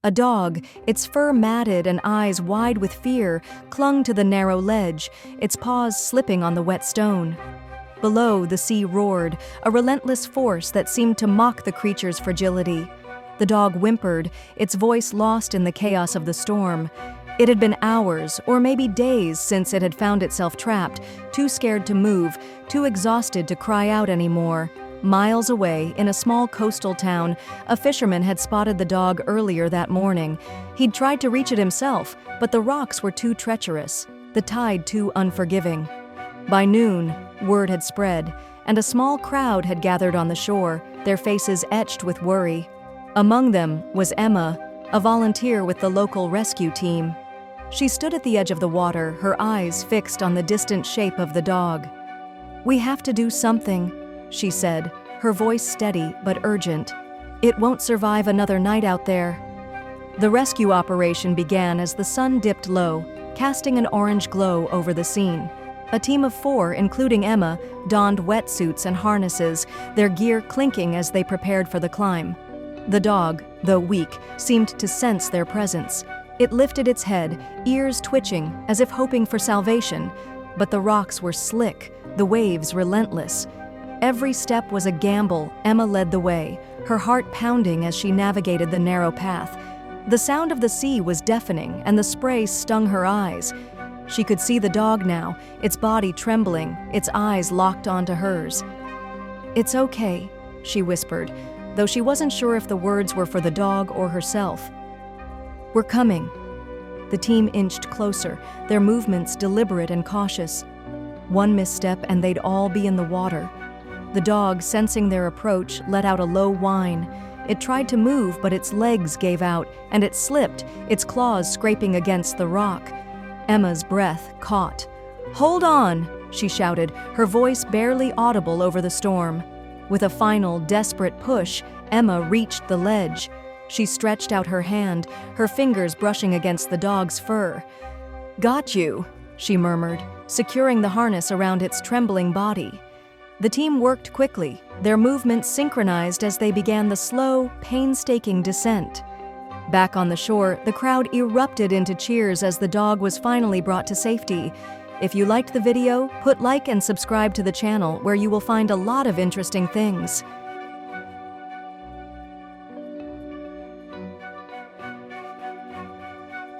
A dog, its fur matted and eyes wide with fear, clung to the narrow ledge, its paws slipping on the wet stone. Below, the sea roared, a relentless force that seemed to mock the creature's fragility. The dog whimpered, its voice lost in the chaos of the storm. It had been hours, or maybe days, since it had found itself trapped, too scared to move, too exhausted to cry out anymore. Miles away, in a small coastal town, a fisherman had spotted the dog earlier that morning. He'd tried to reach it himself, but the rocks were too treacherous, the tide too unforgiving. By noon, word had spread, and a small crowd had gathered on the shore, their faces etched with worry. Among them was Emma, a volunteer with the local rescue team. She stood at the edge of the water, her eyes fixed on the distant shape of the dog. "We have to do something," she said, her voice steady but urgent. "It won't survive another night out there." The rescue operation began as the sun dipped low, casting an orange glow over the scene. A team of 4, including Emma, donned wetsuits and harnesses, their gear clinking as they prepared for the climb. The dog, though weak, seemed to sense their presence. It lifted its head, ears twitching, as if hoping for salvation. But the rocks were slick, the waves relentless. Every step was a gamble. Emma led the way, her heart pounding as she navigated the narrow path. The sound of the sea was deafening, and the spray stung her eyes. She could see the dog now, its body trembling, its eyes locked onto hers. "It's okay," she whispered, though she wasn't sure if the words were for the dog or herself. "We're coming." The team inched closer, their movements deliberate and cautious. One misstep and they'd all be in the water. The dog, sensing their approach, let out a low whine. It tried to move, but its legs gave out, and it slipped, its claws scraping against the rock. Emma's breath caught. "Hold on!" she shouted, her voice barely audible over the storm. With a final, desperate push, Emma reached the ledge. She stretched out her hand, her fingers brushing against the dog's fur. "Got you," she murmured, securing the harness around its trembling body. The team worked quickly, their movements synchronized as they began the slow, painstaking descent. Back on the shore, the crowd erupted into cheers as the dog was finally brought to safety. If you liked the video, put like and subscribe to the channel where you will find a lot of interesting things.